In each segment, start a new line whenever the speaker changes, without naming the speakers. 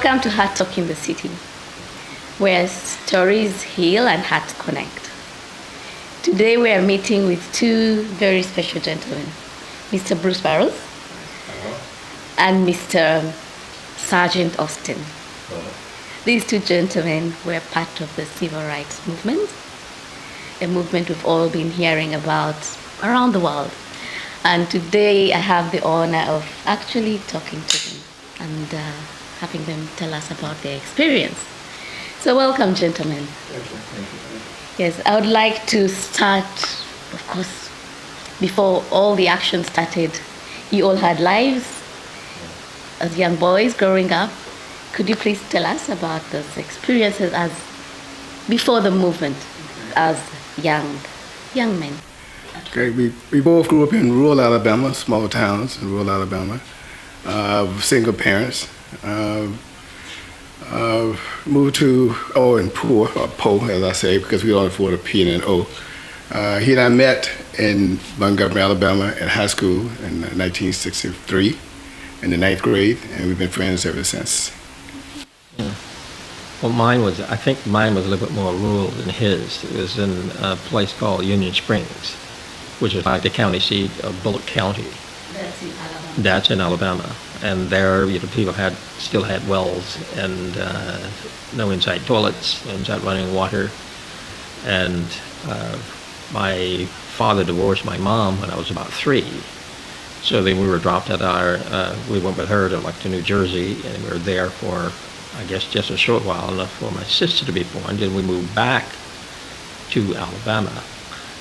Welcome to Heart Talk in the City, where stories heal and hearts connect. Today we are meeting with two very special gentlemen, Mr. Bruce Burroughs and Mr. Sargent Austin. These two gentlemen were part of the civil rights movement, a movement we've all been hearing about around the world. And today I have the honor of actually talking to them and having them tell us about their experience. So welcome, gentlemen.
Thank you.
Yes, I would like to start, of course, before all the action started, you all had lives as young boys growing up. Could you please tell us about those experiences as before the movement, as young men?
Okay, we both grew up in rural Alabama, small towns in rural Alabama, single parents. Moved to, and poor, or Po, as I say, because we don't afford a P and an O. He and I met in Montgomery, Alabama at high school in 1963 in the 9th grade, and we've been friends ever since.
Yeah. Well, I think mine was a little bit more rural than his. It was in a place called Union Springs, which is like the county seat of Bullock County.
That's in Alabama.
That's in Alabama. And there, people still had wells and no inside toilets, inside running water. And my father divorced my mom when I was about 3. So then we were dropped at we went with her to New Jersey, and we were there for, I guess, just a short while, enough for my sister to be born. Then we moved back to Alabama.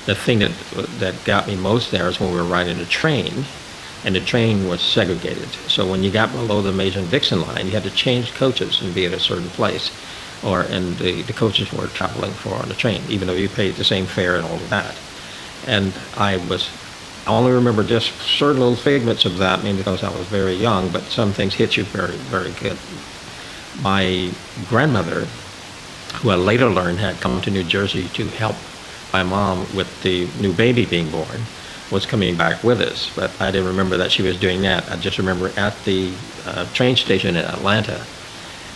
The thing that got me most there is when we were riding the train, and the train was segregated. So when you got below the Mason-Dixon line, you had to change coaches and be at a certain place, and the coaches were traveling on the train, even though you paid the same fare and all of that. And I only remember just certain little figments of that, maybe because I was very young, but some things hit you very, very good. My grandmother, who I later learned had come to New Jersey to help my mom with the new baby being born, was coming back with us, but I didn't remember that she was doing that. I just remember at the train station in Atlanta,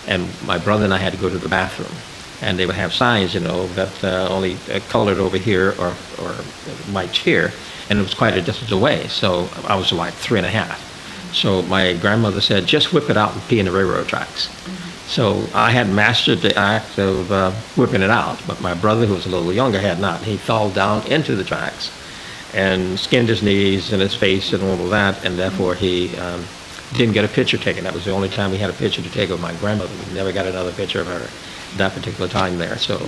and my brother and I had to go to the bathroom, and they would have signs, that only colored over here or whites here, and it was quite a distance away, so I was like 3.5. So my grandmother said, just whip it out and pee in the railroad tracks. So I had mastered the act of whipping it out, but my brother, who was a little younger, had not. He fell down into the tracks and skinned his knees and his face and all of that, and therefore he didn't get a picture taken. That was the only time we had a picture to take of my grandmother. We never got another picture of her that particular time there. So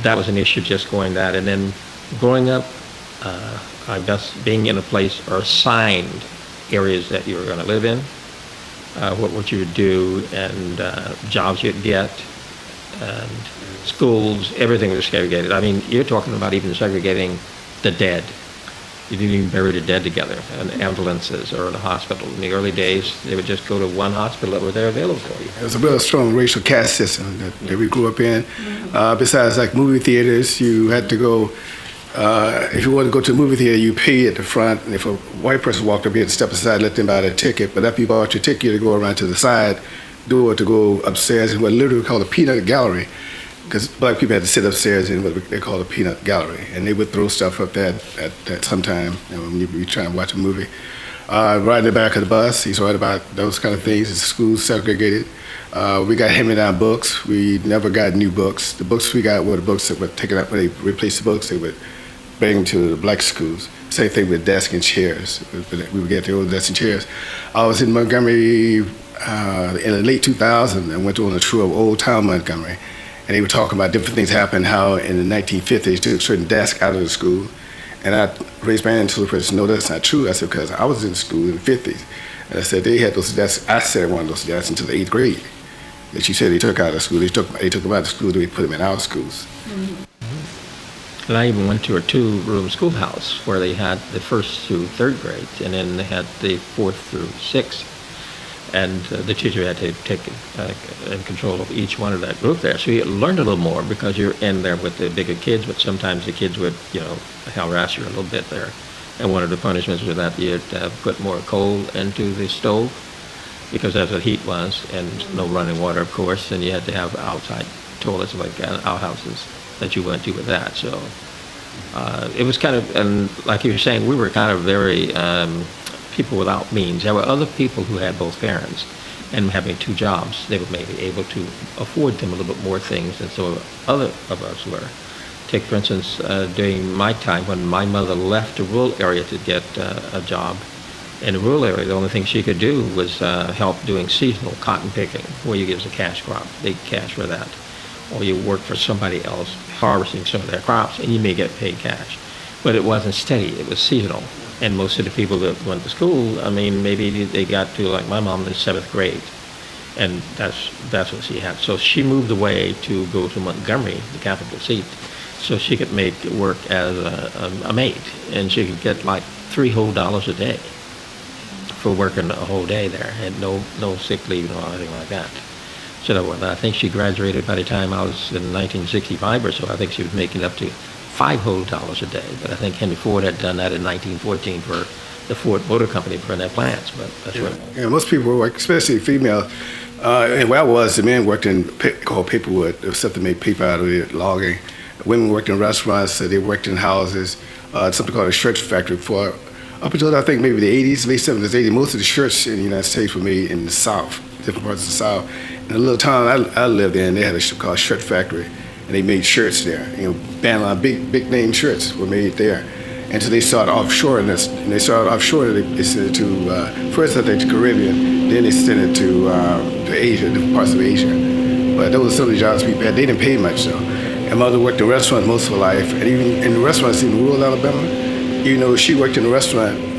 that was an issue, just going that. And then growing up, I guess being in a place or assigned areas that you were going to live in, what you would do, and jobs you'd get, and schools, everything was segregated. I mean, you're talking about even segregating the dead. You didn't even bury the dead together in ambulances or in a hospital. In the early days, they would just go to one hospital that was there available for you.
It was a real strong racial caste system that we grew up in. Besides, like movie theaters, you had to go, if you wanted to go to a movie theater, you paid at the front, and if a white person walked up, you had to step aside, let them buy their ticket. But after you bought your ticket, you had to go around to the side door to go upstairs in what literally called a peanut gallery, because black people had to sit upstairs in what they call a peanut gallery, and they would throw stuff up there at some time when you were trying to watch a movie. Riding the back of the bus, he's right about those kind of things. The schools segregated. We got hand-me-down books. We never got new books. The books we got were the books that were taken out when they replaced the books. They would bring them to the black schools. Same thing with desks and chairs. We would get the old desks and chairs. I was in Montgomery in the late 2000s and went on a tour of Old Town Montgomery. And they were talking about different things happened, how in the 1950s they took certain desks out of the school. And I raised my hand to the person, no, that's not true. I said, because I was in school in the 50s. And I said, they had those desks. I sat in one of those desks until the 8th grade. That you said they took out of school. They took them out of school, they put them in our schools.
Mm-hmm. And I even went to a 2-room schoolhouse where they had the 1st through 3rd grade, and then they had the 4th through 6th. And the teacher had to take control of each one of that group there. So you learned a little more because you're in there with the bigger kids, but sometimes the kids would, harass you a little bit there. And one of the punishments was that you'd put more coal into the stove. because that's what heat was, and no running water, of course, and you had to have outside toilets like outhouses that you went to with that. So it was kind of, and like you were saying, we were kind of very people without means. There were other people who had both parents, and having two jobs, they were maybe able to afford them a little bit more things than some other of us were. Take, for instance, during my time when my mother left the rural area to get a job. In the rural area, the only thing she could do was help doing seasonal cotton picking, where you give us a cash crop, big cash for that. Or you work for somebody else harvesting some of their crops, and you may get paid cash. But it wasn't steady, it was seasonal. And most of the people that went to school, I mean, maybe they got to, like my mom, in 7th grade. And that's what she had. So she moved away to go to Montgomery, the capital seat, so she could make work as a maid. And she could get like $3 whole a day for working a whole day there, and no sick leave or anything like that. So I think she graduated by the time I was in 1965 or so. I think she was making up to $5 whole a day. But I think Henry Ford had done that in 1914 for the Ford Motor Company for their plants. But that's what.
Yeah, most people work, especially female. And where I was, the men worked in called paperwood. There was something made paper out of it, logging. Women worked in restaurants. They worked in houses. Something called a shirt factory. For up until I think maybe the 80s, late 70s, 80s, most of the shirts in the United States were made in the South, different parts of the South. In the little town I lived in, they had a shop called Shirt Factory, and they made shirts there. Bandline, big name shirts were made there. And so they started offshoring this, and they started offshoring. They sent it to first I think to Caribbean, then they sent it to Asia, different parts of Asia. But those were some of the jobs people had. They didn't pay much though. And mother worked in restaurants most of her life, and even in the restaurants in rural Alabama, even though she worked in the restaurant.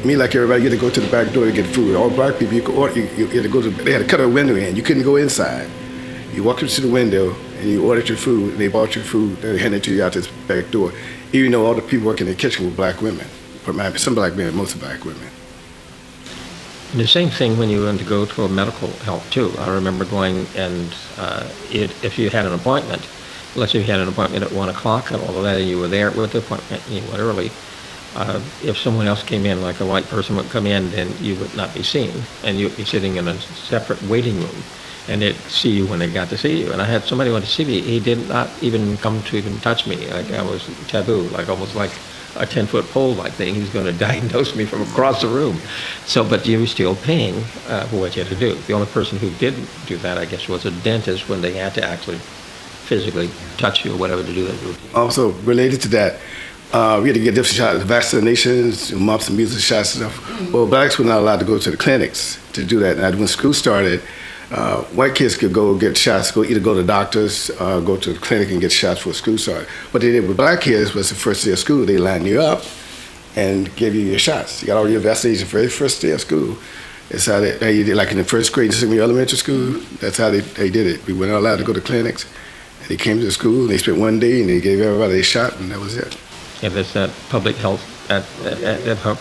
Me, like everybody, you had to go to the back door to get food. All black people, you had to go to. They had to cut a window in. You couldn't go inside. You walked up to the window and you ordered your food, and they bought your food. They handed it to you out this back door. Even though all the people working in the kitchen were black women, some black men, most black women.
And the same thing when you went to go to a medical help too. I remember going and if you had an appointment, let's say you had an appointment at 1 o'clock and all of that, and you were there with the appointment and you went early. If someone else came in, like a white person would come in, then you would not be seen, and you'd be sitting in a separate waiting room, and they'd see you when they got to see you. And I had somebody want to see me. He did not even come to even touch me. Like I was taboo, like almost like a 10-foot pole like thing. He was going to diagnose me from across the room. So, but you were still paying for what you had to do. The only person who didn't do that, I guess, was a dentist when they had to actually physically touch you or whatever to do that.
Also related to that, we had to get different shots, vaccinations, mumps and measles shots and stuff. Well, blacks were not allowed to go to the clinics to do that. And when school started, white kids could go get shots, either go to doctors, go to the clinic and get shots before school started. What they did with black kids was the first day of school, they lined you up and gave you your shots. You got all your vaccinations for the first day of school. That's how they did, like in the first grade, senior elementary school, that's how they did it. We weren't allowed to go to clinics. And they came to the school, and they spent one day, and they gave everybody a shot, and that was it.
If it's that public health,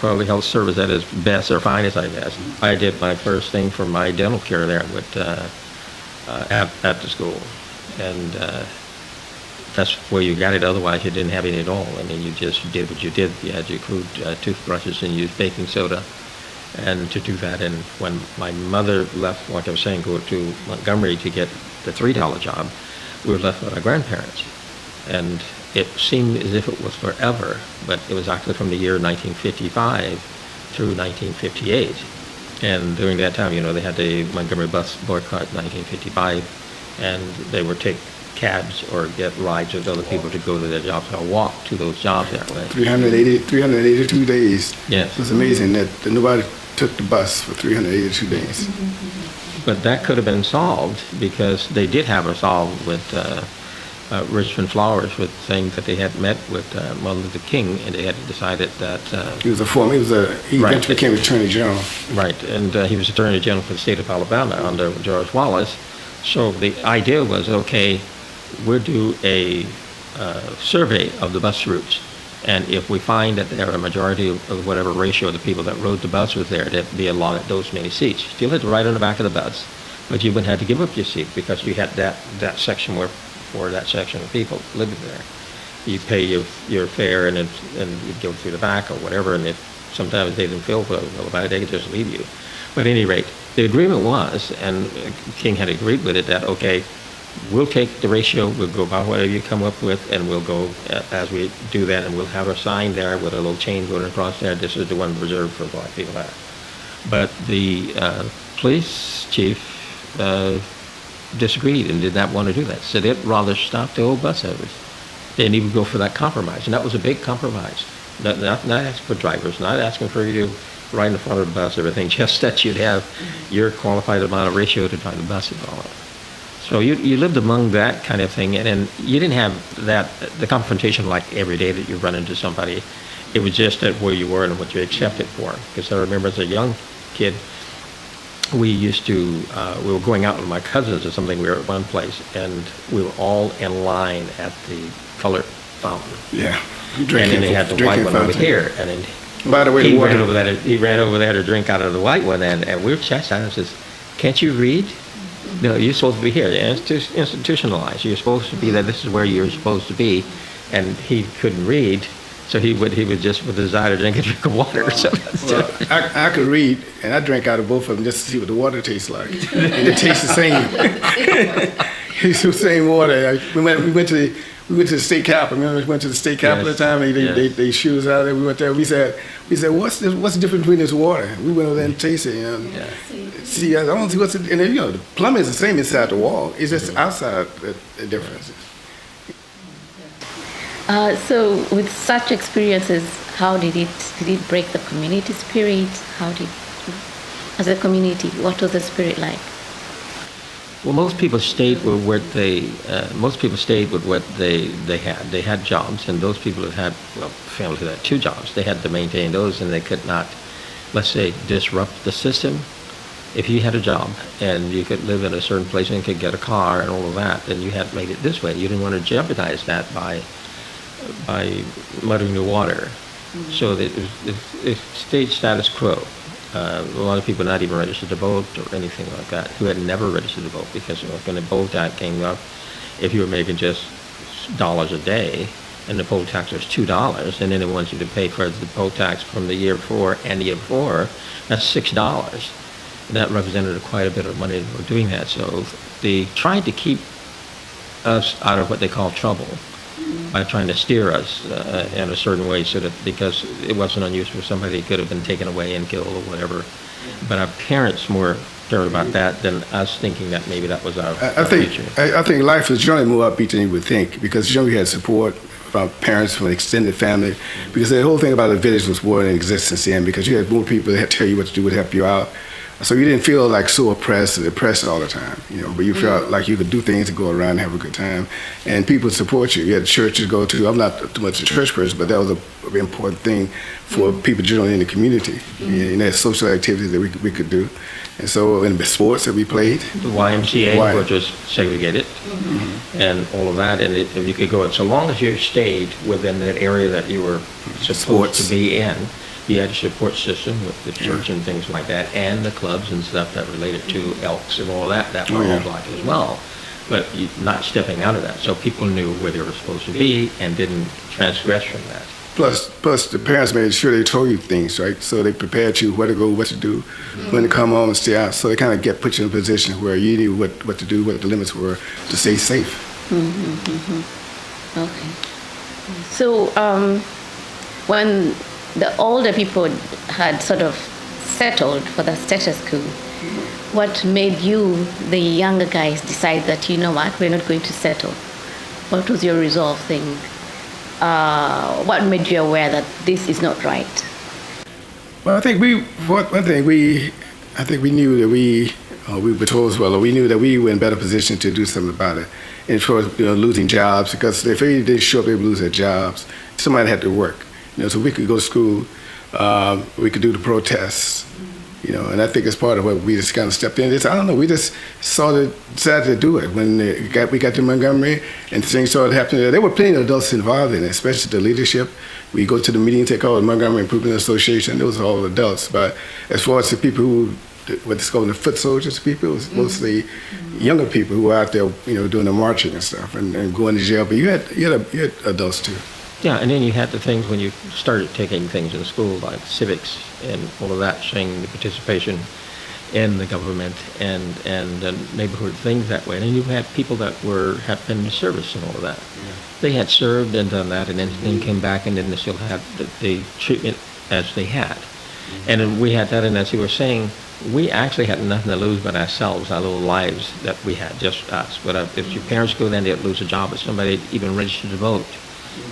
public health service at its best or finest, I guess. I did my first thing for my dental care there with at the school, and that's where you got it. Otherwise, you didn't have it at all. I mean, you just did what you did. You had your crude toothbrushes and used baking soda, and to do that. And when my mother left, like I was saying, go to Montgomery to get the $3 job, we were left with our grandparents, and it seemed as if it was forever, but it was actually from the year 1955 through 1958. And during that time, they had the Montgomery bus boycott in 1955, and they would take cabs or get rides with other people to go to their jobs or walk to those jobs that way.
382 days.
Yes.
It was amazing that nobody took the bus for 382 days.
But that could have been solved because they did have it solved with Richmond Flowers, with saying that they had met with Martin Luther King, and they had decided that
he eventually became Attorney General.
Right, and he was Attorney General for the state of Alabama under George Wallace. So the idea was, okay, we'll do a survey of the bus routes, and if we find that there are a majority of whatever ratio of the people that rode the bus was there, that'd be allotted those many seats. Still had to ride on the back of the bus, but you wouldn't have to give up your seat because you had that section where for that section of people living there. You pay your fare and you go through the back or whatever, and if sometimes they didn't feel well about it, they could just leave you. But at any rate, the agreement was, and King had agreed with it, that, okay, we'll take the ratio, we'll go by whatever you come up with, and we'll go as we do that, and we'll have a sign there with a little chain going across there. This is the one reserved for black people. But the police chief disagreed and did not want to do that. So they'd rather stop the old bus service. They didn't even go for that compromise, and that was a big compromise. Not asking for drivers, not asking for you to ride in the front of the bus, everything, just that you'd have your qualified amount of ratio to drive the bus and all that. So you lived among that kind of thing, and then you didn't have the confrontation like every day that you run into somebody. It was just at where you were and what you accepted for. Because I remember as a young kid, we were going out with my cousins or something. We were at one place, and we were all in line at the color fountain.
Yeah.
And then they had the white one over here, and then
by the way,
he ran over there to drink out of the white one, and we were chastising and says, "Can't you read? No, you're supposed to be here. It's institutionalized. You're supposed to be there. This is where you're supposed to be." And he couldn't read, so he would just with a desire to drink a drink of water. So
I could read, and I drank out of both of them just to see what the water tastes like, and it tastes the same. It's the same water. We went to the state capitol. Remember, we went to the state capitol at the time. They shoot us out there. We went there. We said, what's the difference between this water? We went over there and tasted it. See, I don't see what's it. And then, the plumbing is the same inside the wall. It's just outside the difference.
So with such experiences, how did it break the community spirit? As a community, what was the spirit like?
Well, most people stayed with what they had. They had jobs, and those people that had, families that had 2 jobs, they had to maintain those, and they could not, let's say, disrupt the system. If you had a job and you could live in a certain place and could get a car and all of that, then you had made it this way. You didn't want to jeopardize that by muddying the water. Mm-hmm. So it stayed status quo. A lot of people not even registered to vote or anything like that, who had never registered to vote, because when the poll tax came up, if you were making just dollars a day, and the poll tax was $2, and then they want you to pay for the poll tax from the year before and the year before, that's $6. And that represented quite a bit of money for doing that. So they tried to keep us out of what they call trouble by trying to steer us in a certain way, so that, because it wasn't unusual for somebody that could have been taken away and killed or whatever. But our parents more cared about that than us thinking that maybe that was our future.
I think life was generally more upbeat than you would think, because we had support from parents, from an extended family, because the whole thing about the village was more in existence then, because you had more people that had to tell you what to do, would help you out. So you didn't feel like so oppressed or depressed all the time, but you felt like you could do things and go around and have a good time. And people would support you. You had churches to go to. I'm not too much a church person, but that was a very important thing for people generally in the community. There's social activities that we could do. And so in the sports that we played.
The YMCA, which was segregated, and all of that. And if you could go, so long as you stayed within that area that you were supposed to be in, you had a support system with the church and things like that, and the clubs and stuff that related to Elks and all that were all black as well. But not stepping out of that, so people knew where they were supposed to be and didn't transgress from that.
Plus the parents made sure they told you things, right? So they prepared you where to go, what to do, when to come home and stay out. So they kind of put you in a position where you knew what to do, what the limits were to stay safe.
Okay. So when the older people had sort of settled for the status quo, what made you, the younger guys, decide that, what, we're not going to settle? What was your resolve thing? What made you aware that this is not right?
Well, I think we knew that we were told as well, or we knew that we were in a better position to do something about it. And for losing jobs, because if they didn't show up, they would lose their jobs. Somebody had to work. So we could go to school, we could do the protests, and I think it's part of what we just kind of stepped in. I don't know, we just decided to do it. When we got to Montgomery and things started happening there were plenty of adults involved in it, especially the leadership. We go to the meetings they call the Montgomery Improvement Association, those are all adults. But as far as the people who, what's called the foot soldiers people, it was mostly younger people who were out there, doing the marching and stuff and going to jail. But you had adults too.
Yeah, and then you had the things when you started taking things in school like civics and all of that, showing the participation in the government and neighborhood things that way. And then you had people that had been in service and all of that. Yeah. They had served and done that, and then came back, and then they still had the treatment as they had. Mm-hmm. And then we had that, and as you were saying, we actually had nothing to lose but ourselves, our little lives that we had, just us. But if your parents go there, they'd lose a job. If somebody even registered to vote,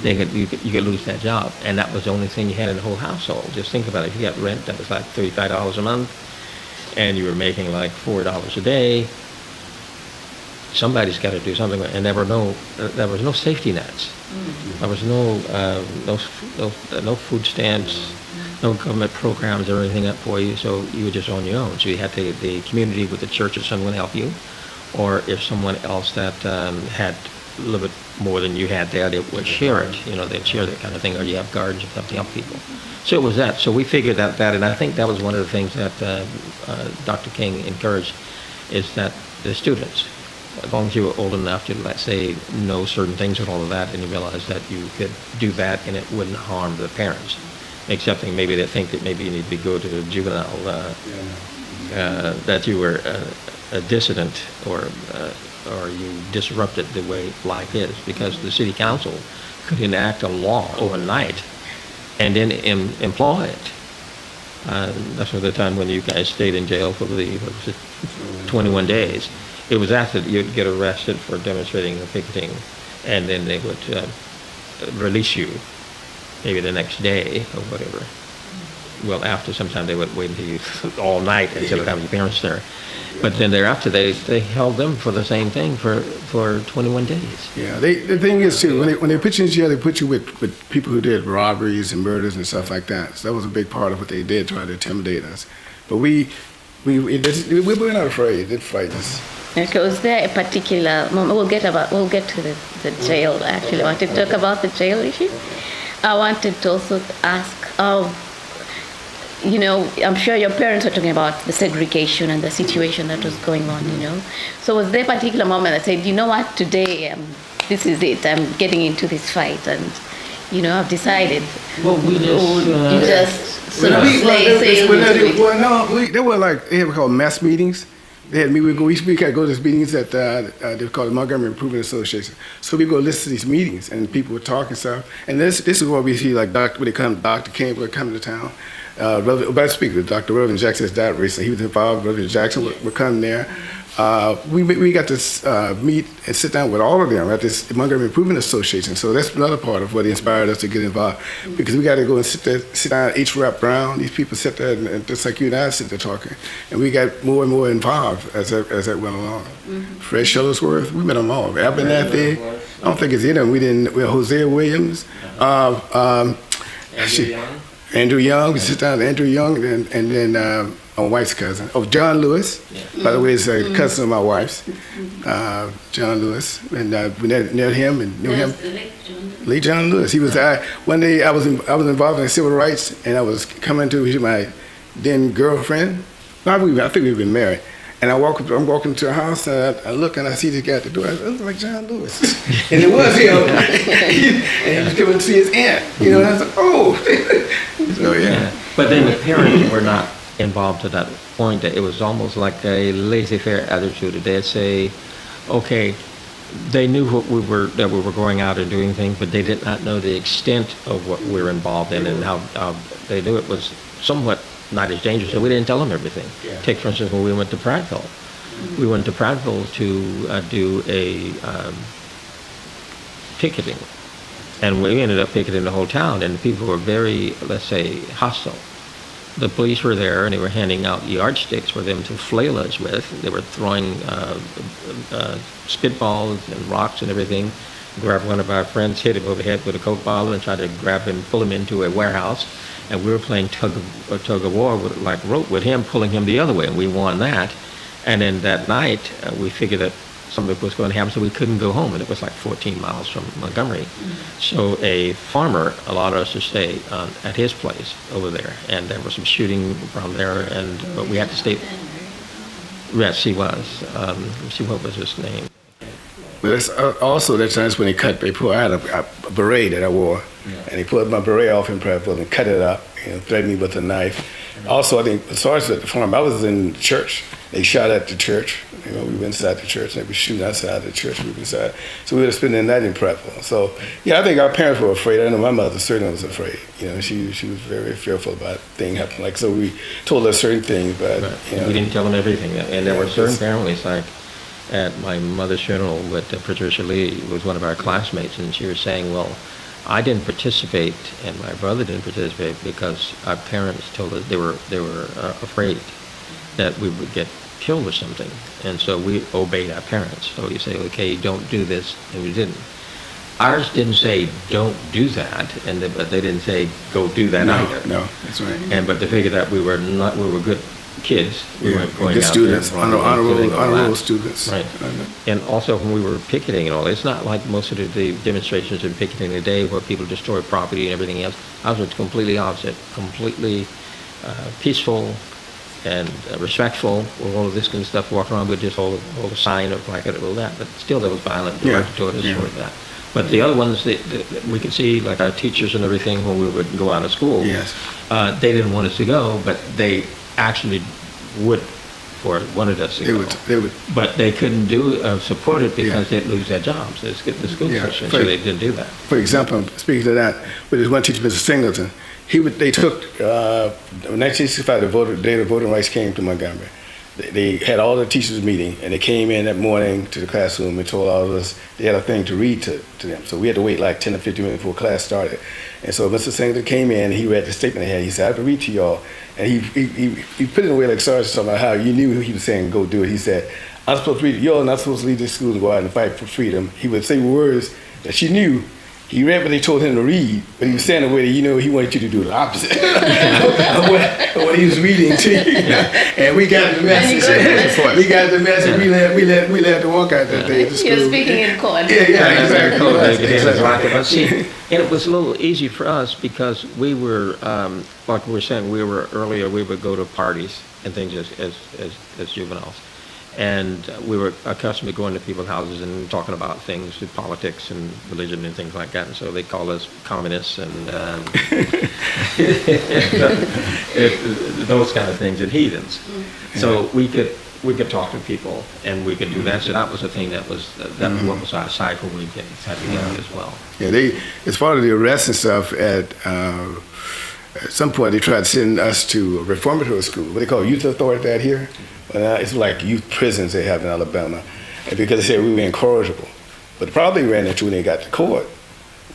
you could lose that job, and that was the only thing you had in the whole household. Just think about it. If you got rent, that was like $35 a month, and you were making like $4 a day. Somebody's got to do something, and there was no safety nets. There was no food stamps, no government programs or anything up for you. So you were just on your own. So you had the community with the church or someone help you, or if someone else that had a little bit more than you had there, they would share it. They'd share that kind of thing, or you have gardens and stuff to help people. So it was that. So we figured that, and I think that was one of the things that Dr. King encouraged, is that the students, as long as you were old enough to, let's say, know certain things and all of that, and you realize that you could do that and it wouldn't harm the parents, excepting maybe they think that maybe you need to go to juvenile, that you were a dissident or you disrupted the way life is, because the city council could enact a law overnight and then employ it. That's the time when you guys stayed in jail for 21 days. It was after you'd get arrested for demonstrating or picketing, and then they would release you maybe the next day or whatever. Well, after sometime they would wait until you all night until the time your parents there. But then thereafter they held them for the same thing for 21 days.
Yeah, the thing is too, when they put you in jail, they put you with people who did robberies and murders and stuff like that. So that was a big part of what they did, try to intimidate us. But we were not afraid. They didn't fight us.
Okay, was there a particular moment? We'll get to the jail. Actually, I want to talk about the jail issue. I wanted to also ask, I'm sure your parents were talking about the segregation and the situation that was going on, So was there a particular moment that said, you know what, today, this is it, I'm getting into this fight, and, I've decided.
Well, we just...
They were like, they were called mass meetings. They had we could go to these meetings at they were called the Montgomery Improvement Association. So we go listen to these meetings, and people were talking stuff. And this is what we see, like when they come, Dr. King would come to town. But speaking, Dr. Reverend Jackson has died recently. He was involved. Reverend Jackson would come there. We got to meet and sit down with all of them at this Montgomery Improvement Association. So that's another part of what inspired us to get involved, because we got to go and sit down, each wrap around. These people sit there, and just like you and I sit there talking, and we got more and more involved as that went along. Fred Shuttlesworth, we met them all. Abernathy, I don't think it's in them. We didn't. Well, Hosea Williams, Andrew Young. We sit down with Andrew Young, and then my wife's cousin. Oh, John Lewis. Yeah. By the way, it's a cousin of my wife's. John Lewis, and we knew him and knew him. Lee John Lewis. He was. One day I was involved in civil rights, and I was coming to my then girlfriend. I think we've been married. And I'm walking to a house, and I look and I see this guy at the door. I look like John Lewis, and it was him. And he was coming to see his aunt. And I was like, oh. So yeah.
But then the parents were not involved to that point. That it was almost like a laissez-faire attitude. They'd say, okay, they knew that we were going out and doing things, but they did not know the extent of what we were involved in, and how they knew it was somewhat not as dangerous, so we didn't tell them everything. Yeah. Take, for instance, when we went to Prattville. We went to Prattville to do a picketing, and we ended up picketing the whole town, and the people were very, let's say, hostile. The police were there, and they were handing out yardsticks for them to flail us with. They were throwing spitballs and rocks and everything. Grabbed one of our friends, hit him over the head with a Coke bottle, and tried to grab him, pull him into a warehouse. And we were playing tug of war like rope with him, pulling him the other way, and we won that. And then that night, we figured that something was going to happen, so we couldn't go home, and it was like 14 miles from Montgomery. Mm-hmm. So a farmer allowed us to stay at his place over there, and there was some shooting from there, but we had to stay. Yes, he was. See, what was his name?
But it's also that times when I had a beret that I wore, and he pulled my beret off in Prattville and cut it up, threatened me with a knife. Also, I think Sargent at the farm, I was in church. They shot at the church. We went inside the church, and they were shooting outside the church. We were inside. So we were spending the night in Prattville. So, yeah, I think our parents were afraid. I know my mother certainly was afraid. She was very fearful about things happening. So we told her certain things, but,
we didn't tell them everything. And there were certain families, like at my mother's funeral with Patricia Lee, was one of our classmates, and she was saying, well, I didn't participate, and my brother didn't participate because our parents told us they were afraid that we would get killed or something, and so we obeyed our parents. So you say, okay, don't do this, and we didn't. Ours didn't say don't do that, but they didn't say go do that either.
No, that's right.
But they figured that we were good kids. We weren't going
good
out
students,
there
honor roll students.
Right. And also when we were picketing and all, it's not like most of the demonstrations and picketing today where people destroy property and everything else. Ours was completely opposite, completely peaceful and respectful with all of this kind of stuff. Walk around with just hold a sign of like all that, but still there was violent directed toward us for that. But the other ones that we could see, like our teachers and everything, when we would go out of school, they didn't want us to go, but they actually wanted us to go.
They would.
But they couldn't support it because they'd lose their jobs. They'd get the school system, so they didn't do that.
For example, speaking to that, with this one teacher, Mr. Singleton, they took, in 1965, the day the voting rights came to Montgomery. They had all the teachers meeting, and they came in that morning to the classroom and told all of us they had a thing to read to them. So we had to wait like 10 or 15 minutes before class started. And so Mr. Singleton came in, and he read the statement they had. He said, I have to read to y'all. And he put it in a way like Sargent talking about how you knew he was saying go do it. He said, I'm supposed to read it. Y'all are not supposed to leave this school and go out and fight for freedom. He would say words that she knew. He read what they told him to read, but he was saying the way that he wanted you to do the opposite of what he was reading to you. And we got the message. We got the message. We let the walk out that day at the school.
You're speaking in Corden.
Yeah, exactly.
But see, and it was a little easy for us because we were, like we were saying, earlier, we would go to parties and things as juveniles. And we were accustomed to going to people's houses and talking about things, politics and religion and things like that. And so they called us communists and those kind of things and heathens. So we could talk to people and we could do that. So that was the thing that was what was our side where we had to get out as well.
Yeah, as part of the arrest and stuff at some point they tried to send us to a reformatory school, what they call youth authority out here. It's like youth prisons they have in Alabama, and because they said we were incorrigible. But the problem they ran into when they got to court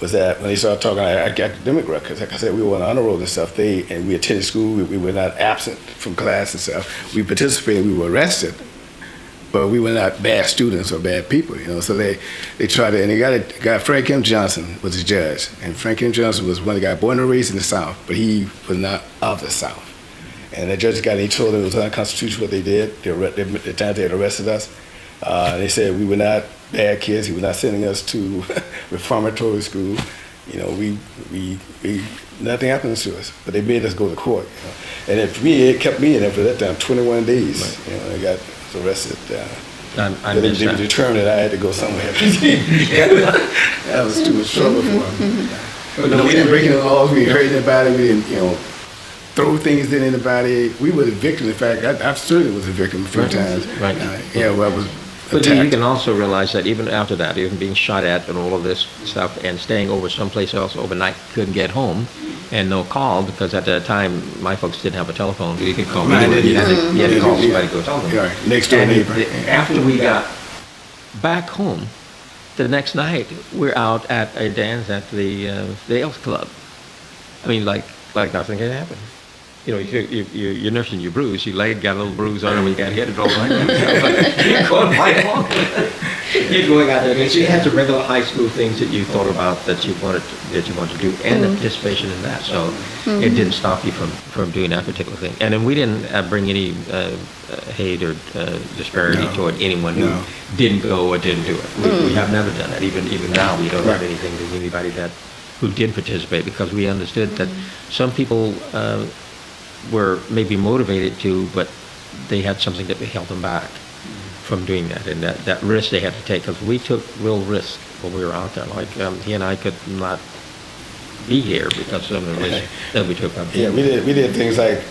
was that when they started talking academic records, like I said, we were on honor roll and stuff. And we attended school. We were not absent from class and stuff. We participated. We were arrested, but we were not bad students or bad people. So they tried to, and they got a guy, Frank M. Johnson was the judge, and Frank M. Johnson was one of the guys born and raised in the South, but he was not of the South. And the judge got in, he told them it was unconstitutional what they did. The time they had arrested us, they said we were not bad kids. He was not sending us to reformatory school. Nothing happened to us, but they made us go to court. And it kept me in there for that time, 21 days. Right. I got arrested.
I
they were determined that I had to go somewhere. That was too much trouble for them. But we didn't break any laws. We didn't hurt anybody. We didn't, throw things in anybody. We were the victim. In fact, I certainly was a victim a few times.
Right.
I was
But
attacked.
you can also realize that even after that, even being shot at and all of this stuff and staying over someplace else overnight, couldn't get home and no call because at that time my folks didn't have a telephone. You could call me. You had to call somebody to go tell them.
Right. Next door neighbor.
After we got back home, the next night we're out at a dance at the Elks Club. I mean, like nothing had happened. You're nursing your bruise. You got a little bruise on it when you got hit and all like that. You're going right along. You're going out there. So you had the regular high school things that you thought about that you wanted to do, and the participation in that. So it didn't stop you from doing that particular thing. And then we didn't bring any hate or disparity toward anyone who didn't go or didn't do it. We have never done that. Even now, we don't have anything to anybody who did participate because we understood that some people were maybe motivated to, but they had something that held them back from doing that, and that risk they had to take, because we took real risk when we were out there. Like he and I could not be here because of the risk that we took up here.
Yeah, we did things like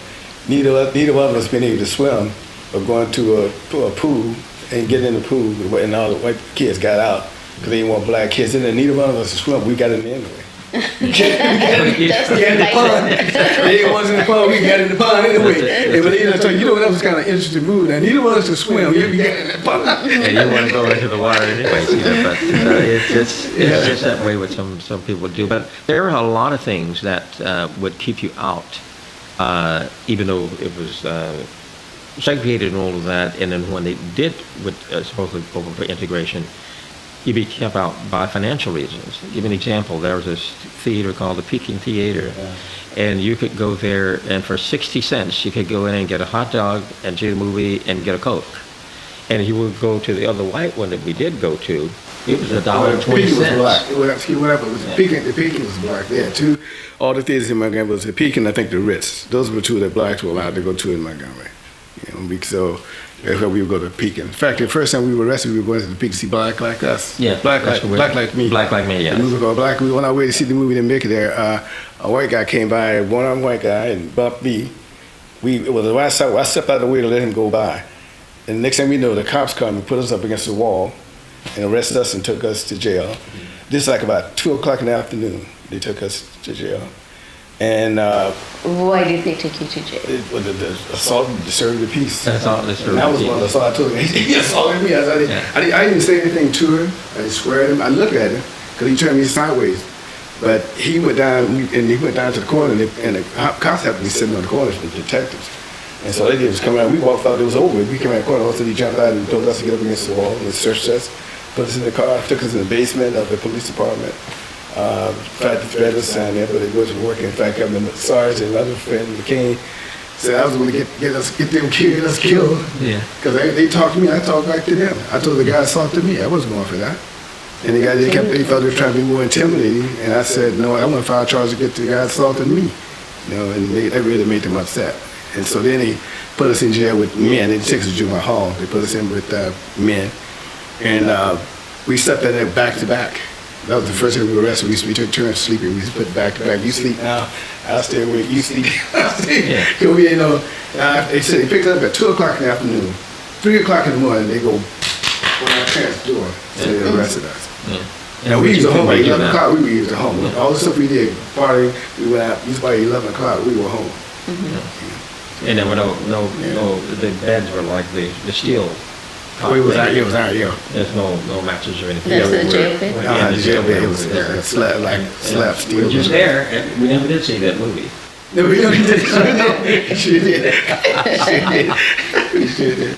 neither one of us been able to swim or going to a pool and get in the pool, and all the white kids got out because they didn't want black kids in there. Neither one of us to swim. We got in there anyway. We got in the pond. They didn't want us in the pond. We got in the pond anyway. You know what else was kind of interesting move? Now, neither one of us to swim. We got in the pond.
And you want to go into the water anyway, but it's just that way what some people do. But there are a lot of things that would keep you out, even though it was segregated and all of that. And then when they did supposedly go for integration, you'd be kept out by financial reasons. Give an example. There was this theater called the Peking Theater, and you could go there, and for 60 cents, you could go in and get a hot dog and see the movie and get a Coke. And you would go to the other white one that we did go to. It was $1.20.
Peking was black. The Peking was black. They had two. All the theaters in Montgomery was the Peking, I think the Ritz. Those were two that blacks were allowed to go to in Montgomery. So that's where we would go to Pekin. In fact, the first time we were arrested, we were going to the Pekin to see Black Like Us.
Yeah,
Black Like Me.
Black Like Me, yeah.
The movie called Black. We went on our way to see the movie, didn't make it there. A white guy came by, a one-armed white guy, and bumped me. I stepped out of the way to let him go by. And the next thing we know, the cops come and put us up against the wall and arrested us and took us to jail. This is like about 2 o'clock in the afternoon. They took us to jail. And
why did they take you to jail?
The assault and disturbing the peace.
Assault and disturbing the peace.
That was one of the assault I told him. He assaulted me. I didn't say anything to him. I just swear at him. I looked at him because he turned me sideways. But he went down to the corner, and the cops happened to be sitting on the corner, the detectives. And so they just come out. We walked out. It was over. We came out the corner. Also, he jumped out and told us to get up against the wall and searched us, put us in the car, took us in the basement of the police department. Tried to thread us down there, but it wasn't working. In fact, the Sargent and another friend, McCain, said I was going to get us killed.
Yeah.
Because they talked to me, I talked back to them. I told the guy assaulted me. I wasn't going for that. And they thought they were trying to be more intimidating. And I said, no, I want to file a charge against the guy assaulted me. And that really made them upset. And so then they put us in jail with men. They took us to juvenile hall. They put us in with men. And we slept in there back to back. That was the first time we were arrested. We took turns sleeping. We just put back to back. You sleep now, I'll stay awake. You sleep. They said they picked us up at 2 o'clock in the afternoon. 3 o'clock in the morning, they go on our parents' door. So they arrested us.
Yeah.
We used to home by 11 o'clock. We were used to home. All the stuff we did, partying, we went out. Used by 11 o'clock, we were home.
Mm-hmm. And there were no, the beds were like the steel.
It was iron.
There's no matches or anything.
That's the jail bed?
The jail bed, it was slab steel.
We were just there, and we never did see that movie.
No, we did. She did. She did.